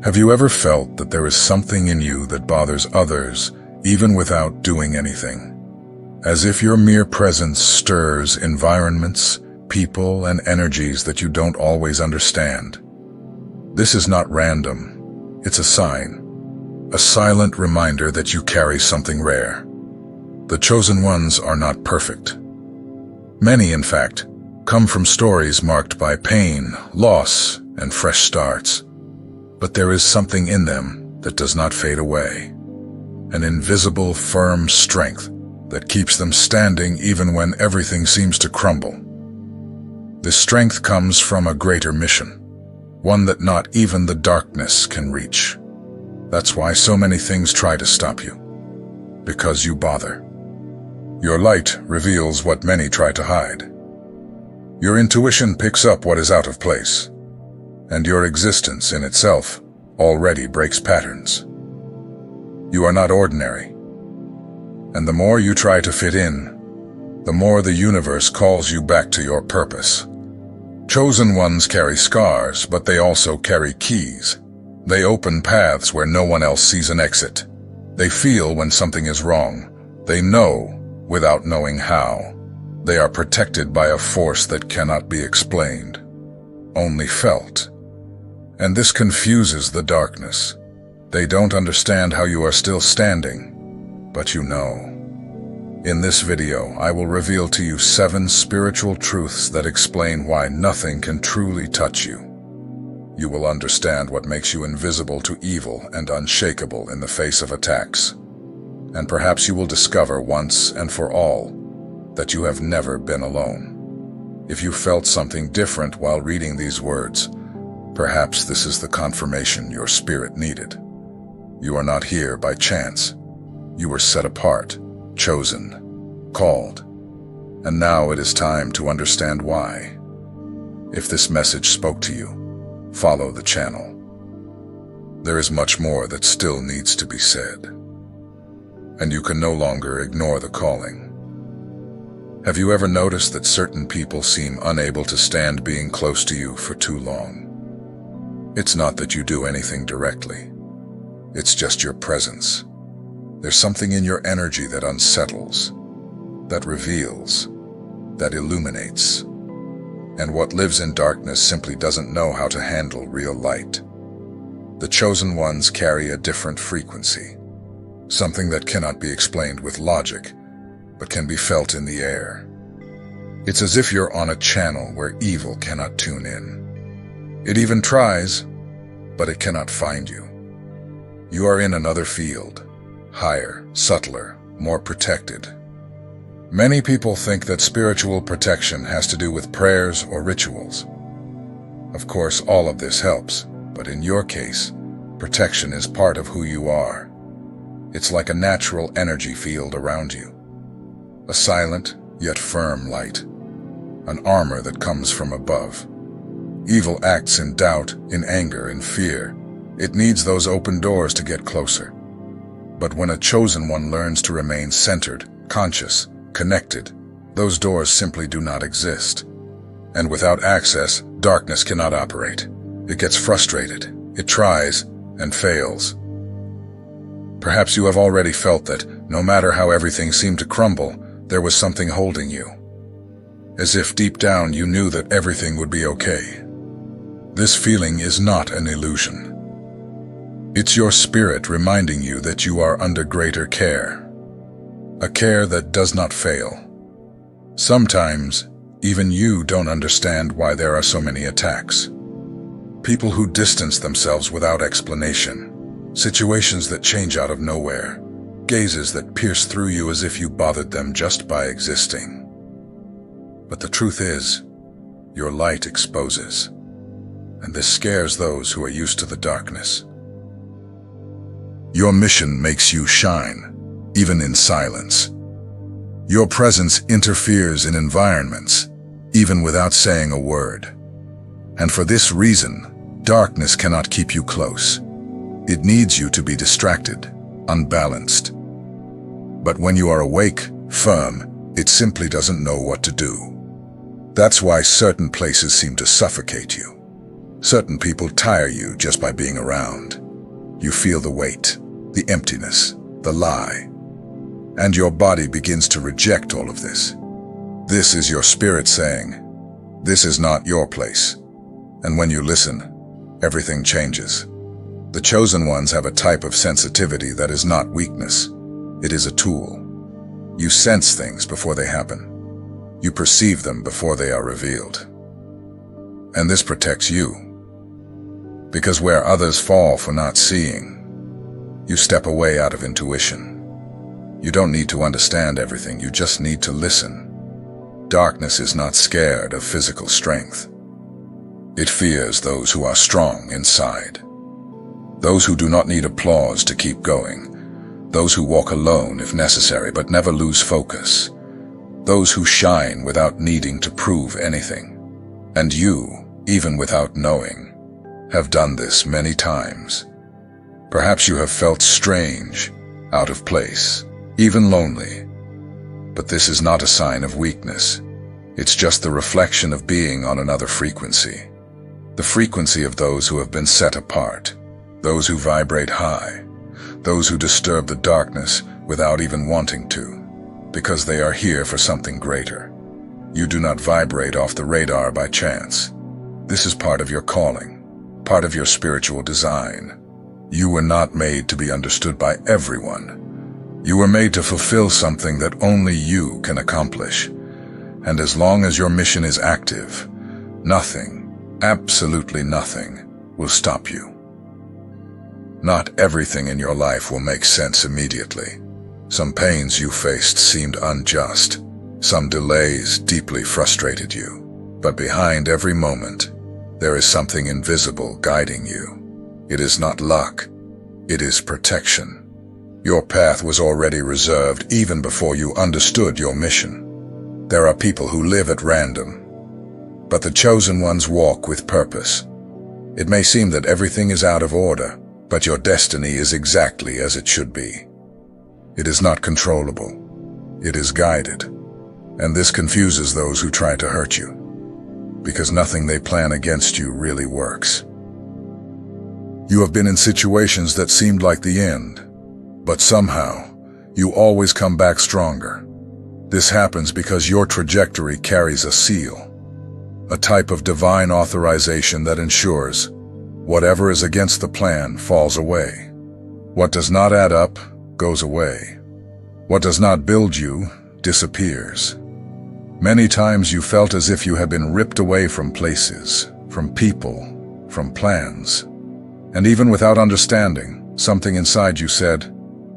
Have you ever felt that there is something in you that bothers others, even without doing anything? As if your mere presence stirs environments, people, and energies that you don't always understand. This is not random. It's a sign. A silent reminder that you carry something rare. The chosen ones are not perfect. Many, in fact, come from stories marked by pain, loss, and fresh starts. But there is something in them that does not fade away. An invisible, firm strength that keeps them standing even when everything seems to crumble. This strength comes from a greater mission, one that not even the darkness can reach. That's why so many things try to stop you. Because you bother. Your light reveals what many try to hide. Your intuition picks up what is out of place. And your existence in itself already breaks patterns. You are not ordinary. And the more you try to fit in, the more the universe calls you back to your purpose. Chosen ones carry scars, but they also carry keys. They open paths where no one else sees an exit. They feel when something is wrong. They know without knowing how. They are protected by a force that cannot be explained, only felt. And this confuses the darkness. They don't understand how you are still standing, but you know. In this video, I will reveal to you 7 spiritual truths that explain why nothing can truly touch you. You will understand what makes you invisible to evil and unshakable in the face of attacks. And perhaps you will discover once and for all that you have never been alone. If you felt something different while reading these words, perhaps this is the confirmation your spirit needed. You are not here by chance. You were set apart, chosen, called. And now it is time to understand why. If this message spoke to you, follow the channel. There is much more that still needs to be said. And you can no longer ignore the calling. Have you ever noticed that certain people seem unable to stand being close to you for too long? It's not that you do anything directly. It's just your presence. There's something in your energy that unsettles, that reveals, that illuminates. And what lives in darkness simply doesn't know how to handle real light. The chosen ones carry a different frequency, something that cannot be explained with logic, but can be felt in the air. It's as if you're on a channel where evil cannot tune in. It even tries, but it cannot find you. You are in another field, higher, subtler, more protected. Many people think that spiritual protection has to do with prayers or rituals. Of course, all of this helps, but in your case, protection is part of who you are. It's like a natural energy field around you. A silent, yet firm light. An armor that comes from above. Evil acts in doubt, in anger, in fear. It needs those open doors to get closer. But when a chosen one learns to remain centered, conscious, connected, those doors simply do not exist. And without access, darkness cannot operate. It gets frustrated. It tries and fails. Perhaps you have already felt that, no matter how everything seemed to crumble, there was something holding you. As if deep down you knew that everything would be okay. This feeling is not an illusion. It's your spirit reminding you that you are under greater care. A care that does not fail. Sometimes, even you don't understand why there are so many attacks. People who distance themselves without explanation. Situations that change out of nowhere. Gazes that pierce through you as if you bothered them just by existing. But the truth is, your light exposes. And this scares those who are used to the darkness. Your mission makes you shine, even in silence. Your presence interferes in environments, even without saying a word. And for this reason, darkness cannot keep you close. It needs you to be distracted, unbalanced. But when you are awake, firm, it simply doesn't know what to do. That's why certain places seem to suffocate you. Certain people tire you just by being around. You feel the weight, the emptiness, the lie. And your body begins to reject all of this. This is your spirit saying, this is not your place. And when you listen, everything changes. The chosen ones have a type of sensitivity that is not weakness. It is a tool. You sense things before they happen. You perceive them before they are revealed. And this protects you. Because where others fall for not seeing, you step away out of intuition. You don't need to understand everything, you just need to listen. Darkness is not scared of physical strength. It fears those who are strong inside. Those who do not need applause to keep going. Those who walk alone if necessary but never lose focus. Those who shine without needing to prove anything. And you, even without knowing, have done this many times. Perhaps you have felt strange, out of place, even lonely. But this is not a sign of weakness. It's just the reflection of being on another frequency. The frequency of those who have been set apart. Those who vibrate high. Those who disturb the darkness without even wanting to. Because they are here for something greater. You do not vibrate off the radar by chance. This is part of your calling. Part of your spiritual design. You were not made to be understood by everyone. You were made to fulfill something that only you can accomplish. And as long as your mission is active, nothing, absolutely nothing, will stop you. Not everything in your life will make sense immediately. Some pains you faced seemed unjust. Some delays deeply frustrated you. But behind every moment, there is something invisible guiding you. It is not luck. It is protection. Your path was already reserved even before you understood your mission. There are people who live at random, but the chosen ones walk with purpose. It may seem that everything is out of order, but your destiny is exactly as it should be. It is not controllable. It is guided. And this confuses those who try to hurt you, because nothing they plan against you really works. You have been in situations that seemed like the end, but somehow, you always come back stronger. This happens because your trajectory carries a seal, a type of divine authorization that ensures whatever is against the plan falls away. What does not add up goes away. What does not build you disappears. Many times you felt as if you had been ripped away from places, from people, from plans. And even without understanding, something inside you said,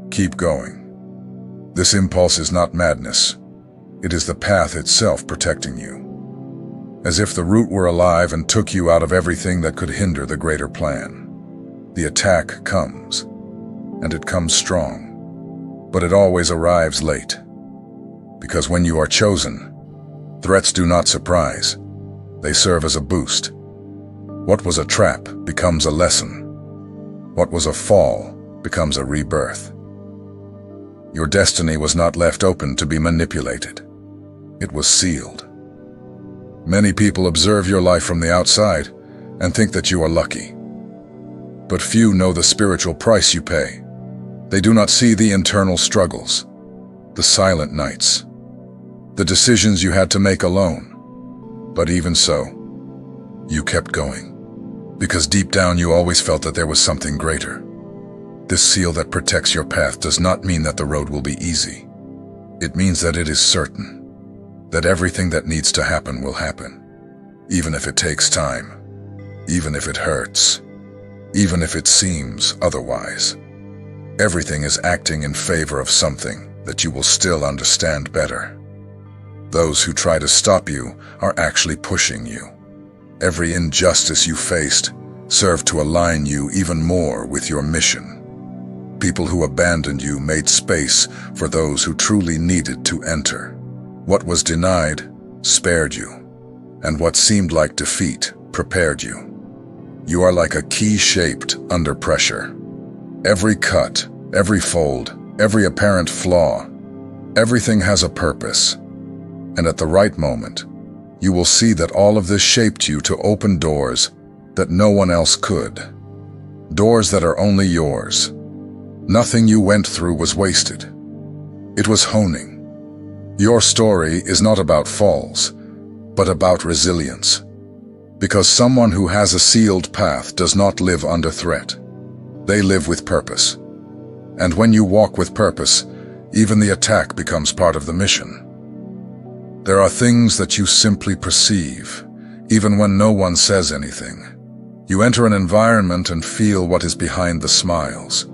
keep going. This impulse is not madness. It is the path itself protecting you. As if the root were alive and took you out of everything that could hinder the greater plan. The attack comes, and it comes strong, but it always arrives late. Because when you are chosen, threats do not surprise. They serve as a boost. What was a trap becomes a lesson. What was a fall becomes a rebirth. Your destiny was not left open to be manipulated. It was sealed. Many people observe your life from the outside and think that you are lucky. But few know the spiritual price you pay. They do not see the internal struggles, the silent nights, the decisions you had to make alone. But even so, you kept going. Because deep down you always felt that there was something greater. This seal that protects your path does not mean that the road will be easy. It means that it is certain. That everything that needs to happen will happen. Even if it takes time. Even if it hurts. Even if it seems otherwise. Everything is acting in favor of something that you will still understand better. Those who try to stop you are actually pushing you. Every injustice you faced served to align you even more with your mission. People who abandoned you made space for those who truly needed to enter. What was denied spared you, and what seemed like defeat prepared you. You are like a key shaped under pressure. Every cut, every fold, every apparent flaw, everything has a purpose. And at the right moment, you will see that all of this shaped you to open doors that no one else could. Doors that are only yours. Nothing you went through was wasted. It was honing. Your story is not about falls, but about resilience. Because someone who has a sealed path does not live under threat. They live with purpose. And when you walk with purpose, even the attack becomes part of the mission. There are things that you simply perceive, even when no one says anything. You enter an environment and feel what is behind the smiles.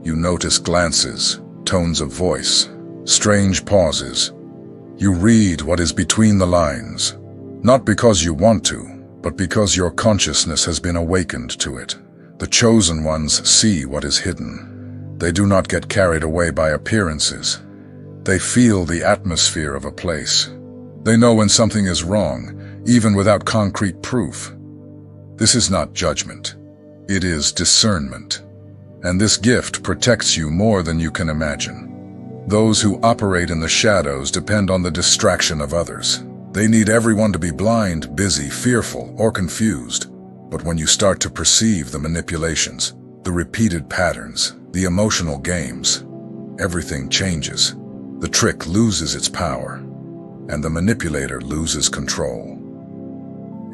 You notice glances, tones of voice, strange pauses. You read what is between the lines, not because you want to, but because your consciousness has been awakened to it. The chosen ones see what is hidden. They do not get carried away by appearances. They feel the atmosphere of a place. They know when something is wrong, even without concrete proof. This is not judgment. It is discernment. And this gift protects you more than you can imagine. Those who operate in the shadows depend on the distraction of others. They need everyone to be blind, busy, fearful, or confused. But when you start to perceive the manipulations, the repeated patterns, the emotional games, everything changes. The trick loses its power, and the manipulator loses control.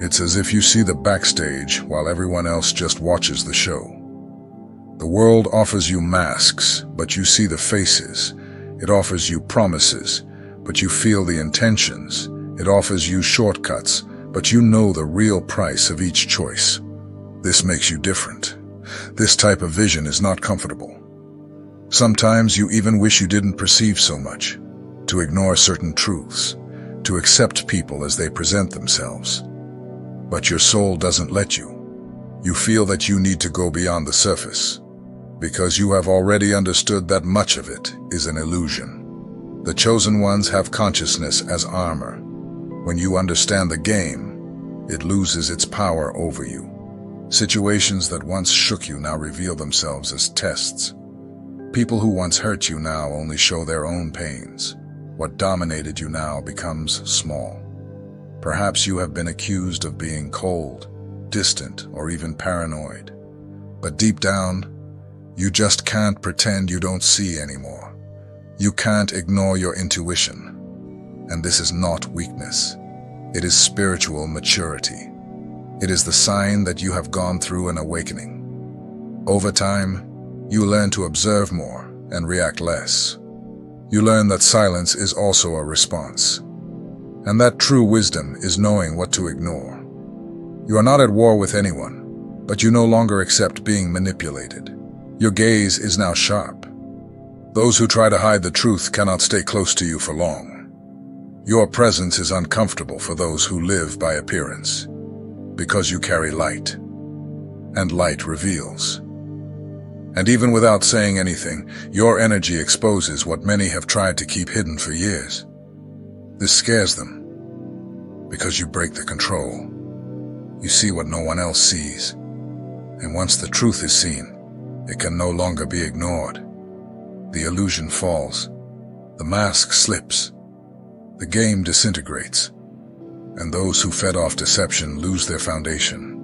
It's as if you see the backstage while everyone else just watches the show. The world offers you masks, but you see the faces. It offers you promises, but you feel the intentions. It offers you shortcuts, but you know the real price of each choice. This makes you different. This type of vision is not comfortable. Sometimes you even wish you didn't perceive so much, to ignore certain truths, to accept people as they present themselves. But your soul doesn't let you. You feel that you need to go beyond the surface, because you have already understood that much of it is an illusion. The chosen ones have consciousness as armor. When you understand the game, it loses its power over you. Situations that once shook you now reveal themselves as tests. People who once hurt you now only show their own pains. What dominated you now becomes small. Perhaps you have been accused of being cold, distant, or even paranoid. But deep down, you just can't pretend you don't see anymore. You can't ignore your intuition. And this is not weakness. It is spiritual maturity. It is the sign that you have gone through an awakening. Over time, you learn to observe more and react less. You learn that silence is also a response, and that true wisdom is knowing what to ignore. You are not at war with anyone, but you no longer accept being manipulated. Your gaze is now sharp. Those who try to hide the truth cannot stay close to you for long. Your presence is uncomfortable for those who live by appearance, because you carry light, and light reveals. And even without saying anything, your energy exposes what many have tried to keep hidden for years. This scares them, because you break the control. You see what no one else sees. And once the truth is seen, it can no longer be ignored. The illusion falls. The mask slips. The game disintegrates. And those who fed off deception lose their foundation.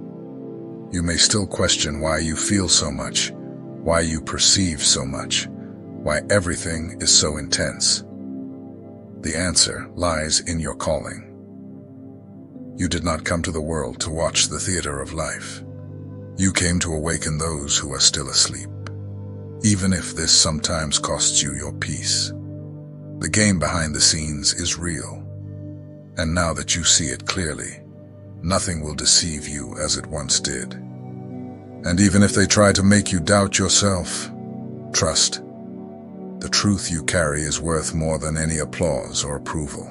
You may still question why you feel so much, why you perceive so much, why everything is so intense. The answer lies in your calling. You did not come to the world to watch the theater of life. You came to awaken those who are still asleep, even if this sometimes costs you your peace. The game behind the scenes is real, and now that you see it clearly, nothing will deceive you as it once did. And even if they try to make you doubt yourself, trust. The truth you carry is worth more than any applause or approval.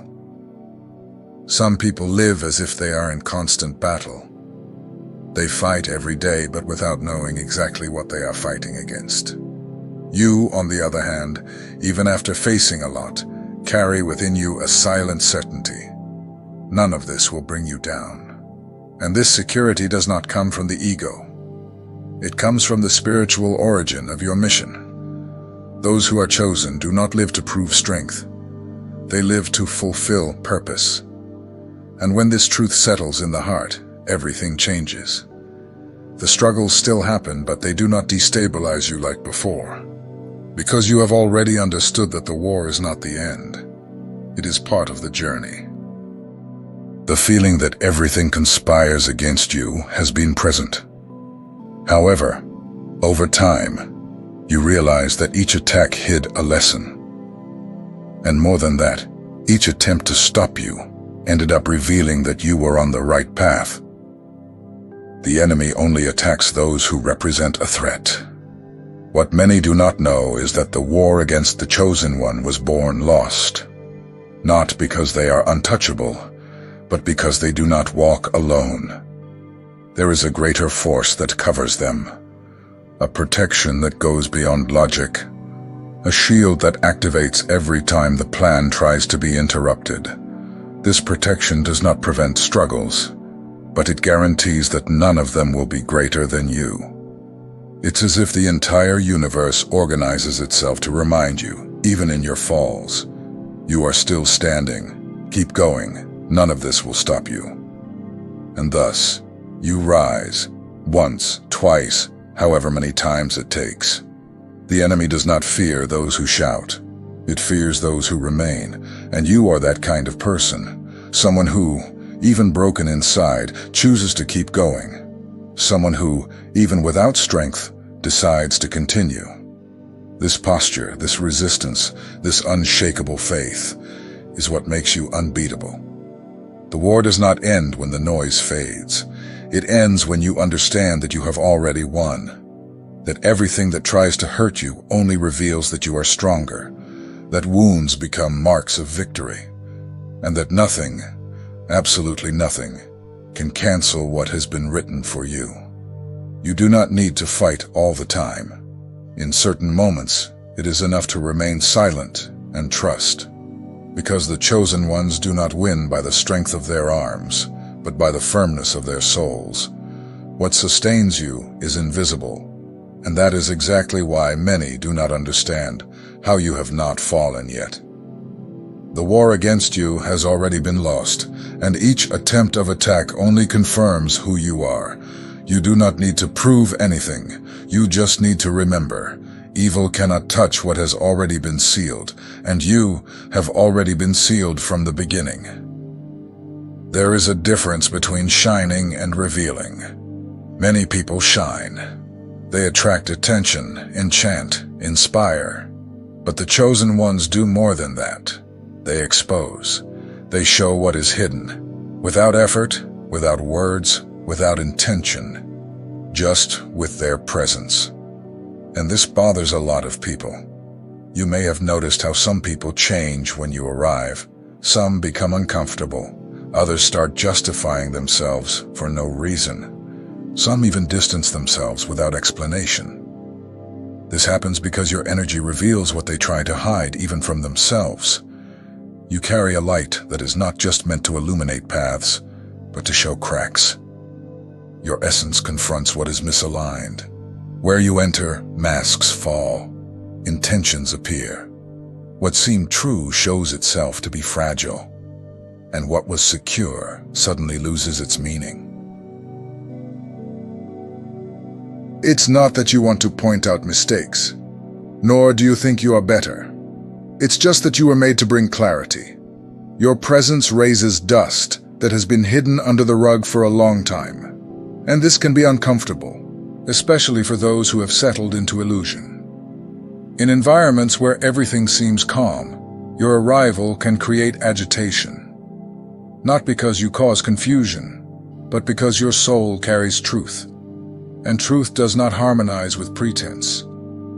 Some people live as if they are in constant battle. They fight every day, but without knowing exactly what they are fighting against. You, on the other hand, even after facing a lot, carry within you a silent certainty. None of this will bring you down. And this security does not come from the ego. It comes from the spiritual origin of your mission. Those who are chosen do not live to prove strength. They live to fulfill purpose. And when this truth settles in the heart, everything changes. The struggles still happen, but they do not destabilize you like before. Because you have already understood that the war is not the end. It is part of the journey. The feeling that everything conspires against you has been present. However, over time, you realize that each attack hid a lesson. And more than that, each attempt to stop you ended up revealing that you were on the right path. The enemy only attacks those who represent a threat. What many do not know is that the war against the Chosen One was born lost. Not because they are untouchable, but because they do not walk alone. There is a greater force that covers them, a protection that goes beyond logic, a shield that activates every time the plan tries to be interrupted. This protection does not prevent struggles, but it guarantees that none of them will be greater than you. It's as if the entire universe organizes itself to remind you, even in your falls, you are still standing. Keep going. None of this will stop you. And thus, you rise, once, twice, however many times it takes. The enemy does not fear those who shout. It fears those who remain, and you are that kind of person. Someone who, even broken inside, chooses to keep going. Someone who, even without strength, decides to continue. This posture, this resistance, this unshakable faith is what makes you unbeatable. The war does not end when the noise fades. It ends when you understand that you have already won. That everything that tries to hurt you only reveals that you are stronger. That wounds become marks of victory. And that nothing, absolutely nothing, can cancel what has been written for you. You do not need to fight all the time. In certain moments, it is enough to remain silent and trust. Because the Chosen Ones do not win by the strength of their arms, but by the firmness of their souls. What sustains you is invisible, and that is exactly why many do not understand how you have not fallen yet. The war against you has already been lost, and each attempt of attack only confirms who you are. You do not need to prove anything. You just need to remember. Evil cannot touch what has already been sealed, and you have already been sealed from the beginning. There is a difference between shining and revealing. Many people shine. They attract attention, enchant, inspire. But the Chosen Ones do more than that. They expose. They show what is hidden. Without effort, without words, without intention. Just with their presence. And this bothers a lot of people. You may have noticed how some people change when you arrive. Some become uncomfortable. Others start justifying themselves for no reason. Some even distance themselves without explanation. This happens because your energy reveals what they try to hide even from themselves. You carry a light that is not just meant to illuminate paths, but to show cracks. Your essence confronts what is misaligned. Where you enter, masks fall. Intentions appear. What seemed true shows itself to be fragile. And what was secure suddenly loses its meaning. It's not that you want to point out mistakes, nor do you think you are better. It's just that you were made to bring clarity. Your presence raises dust that has been hidden under the rug for a long time. And this can be uncomfortable, especially for those who have settled into illusion. In environments where everything seems calm, your arrival can create agitation. Not because you cause confusion, but because your soul carries truth. And truth does not harmonize with pretense.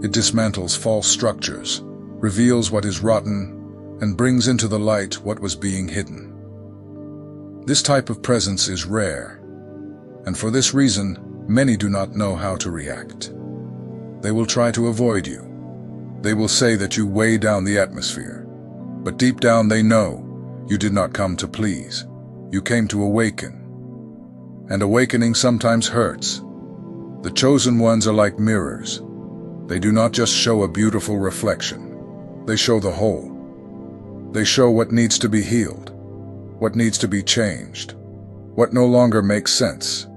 It dismantles false structures, reveals what is rotten, and brings into the light what was being hidden. This type of presence is rare, and for this reason, many do not know how to react. They will try to avoid you. They will say that you weigh down the atmosphere. But deep down they know you did not come to please. You came to awaken. And awakening sometimes hurts. The Chosen Ones are like mirrors. They do not just show a beautiful reflection. They show the whole. They show what needs to be healed, what needs to be changed, what no longer makes sense.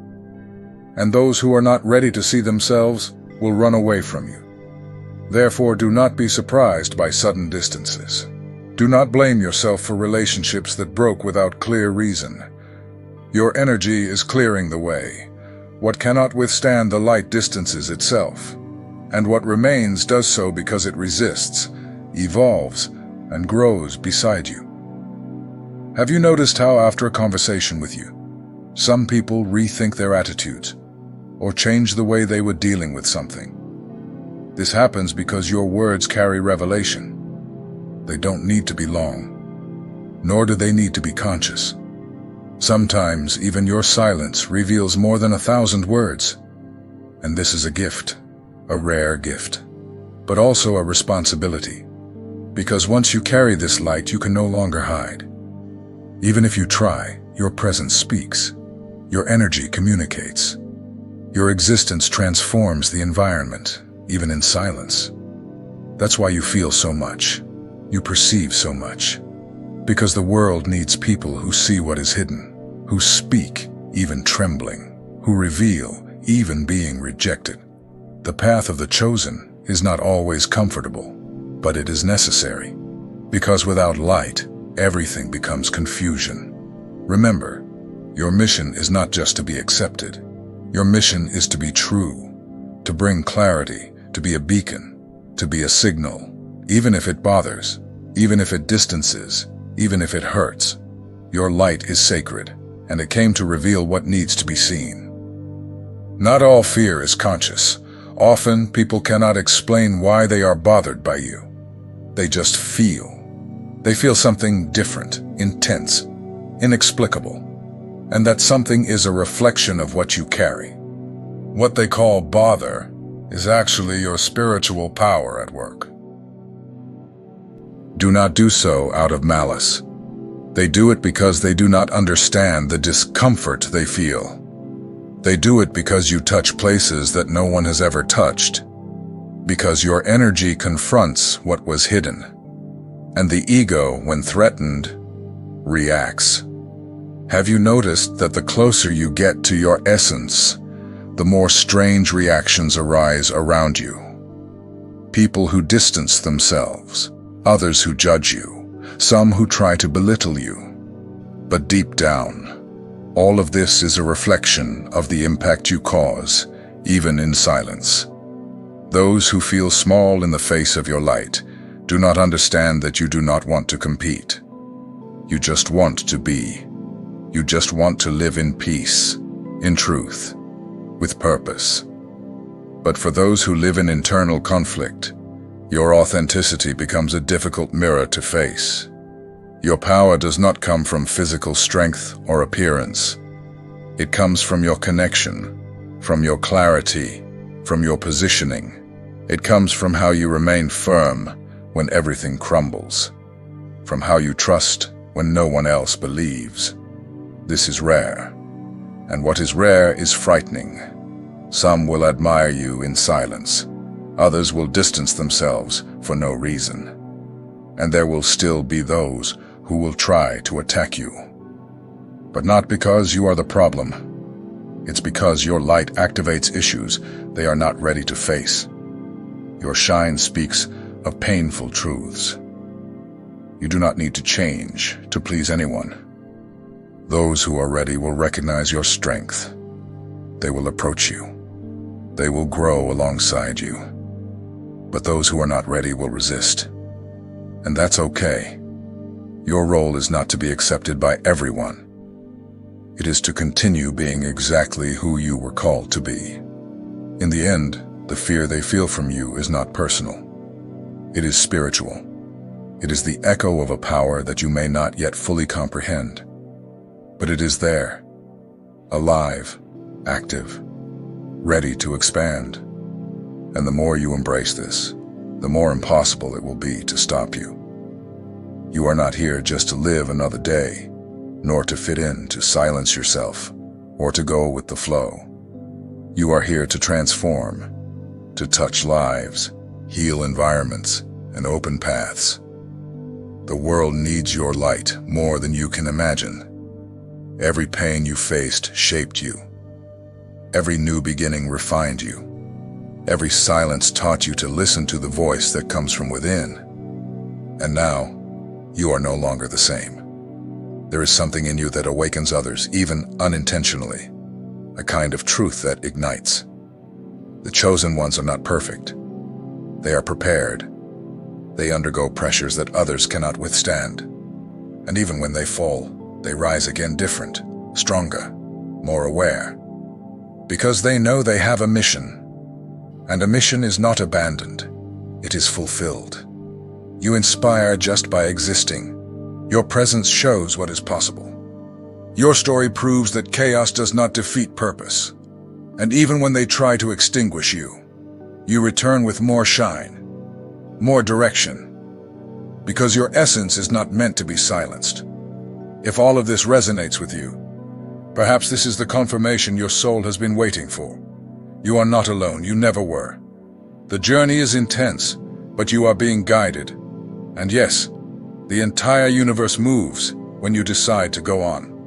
and those who are not ready to see themselves will run away from you. Therefore, do not be surprised by sudden distances. Do not blame yourself for relationships that broke without clear reason. Your energy is clearing the way. What cannot withstand the light distances itself, and what remains does so because it resists, evolves, and grows beside you. Have you noticed how after a conversation with you, some people rethink their attitudes, or change the way they were dealing with something? This happens because your words carry revelation. They don't need to be long, nor do they need to be conscious. Sometimes even your silence reveals more than 1,000 words. And this is a gift, a rare gift, but also a responsibility. Because once you carry this light, you can no longer hide. Even if you try, your presence speaks. Your energy communicates. Your existence transforms the environment, even in silence. That's why you feel so much. You perceive so much. Because the world needs people who see what is hidden, who speak, even trembling, who reveal, even being rejected. The path of the chosen is not always comfortable, but it is necessary. Because without light, everything becomes confusion. Remember, your mission is not just to be accepted. Your mission is to be true, to bring clarity, to be a beacon, to be a signal, even if it bothers, even if it distances, even if it hurts. Your light is sacred, and it came to reveal what needs to be seen. Not all fear is conscious. Often, people cannot explain why they are bothered by you. They just feel. They feel something different, intense, inexplicable, and that something is a reflection of what you carry. What they call bother is actually your spiritual power at work. Do not do so out of malice. They do it because they do not understand the discomfort they feel. They do it because you touch places that no one has ever touched, because your energy confronts what was hidden, and the ego, when threatened, reacts. Have you noticed that the closer you get to your essence, the more strange reactions arise around you? People who distance themselves, others who judge you, some who try to belittle you. But deep down, all of this is a reflection of the impact you cause, even in silence. Those who feel small in the face of your light do not understand that you do not want to compete. You just want to be. You just want to live in peace, in truth, with purpose. But for those who live in internal conflict, your authenticity becomes a difficult mirror to face. Your power does not come from physical strength or appearance. It comes from your connection, from your clarity, from your positioning. It comes from how you remain firm when everything crumbles, from how you trust when no one else believes. This is rare, and what is rare is frightening. Some will admire you in silence. Others will distance themselves for no reason. And there will still be those who will try to attack you. But not because you are the problem. It's because your light activates issues they are not ready to face. Your shine speaks of painful truths. You do not need to change to please anyone. Those who are ready will recognize your strength. They will approach you. They will grow alongside you. But those who are not ready will resist. And that's okay. Your role is not to be accepted by everyone. It is to continue being exactly who you were called to be. In the end, the fear they feel from you is not personal. It is spiritual. It is the echo of a power that you may not yet fully comprehend. But it is there, alive, active, ready to expand. And the more you embrace this, the more impossible it will be to stop you. You are not here just to live another day, nor to fit in, to silence yourself, or to go with the flow. You are here to transform, to touch lives, heal environments, and open paths. The world needs your light more than you can imagine. Every pain you faced shaped you. Every new beginning refined you. Every silence taught you to listen to the voice that comes from within. And now, you are no longer the same. There is something in you that awakens others, even unintentionally. A kind of truth that ignites. The chosen ones are not perfect. They are prepared. They undergo pressures that others cannot withstand. And even when they fall, they rise again different, stronger, more aware. Because they know they have a mission. And a mission is not abandoned. It is fulfilled. You inspire just by existing. Your presence shows what is possible. Your story proves that chaos does not defeat purpose. And even when they try to extinguish you, you return with more shine, more direction. Because your essence is not meant to be silenced. If all of this resonates with you, perhaps this is the confirmation your soul has been waiting for. You are not alone, you never were. The journey is intense, but you are being guided. And yes, the entire universe moves when you decide to go on.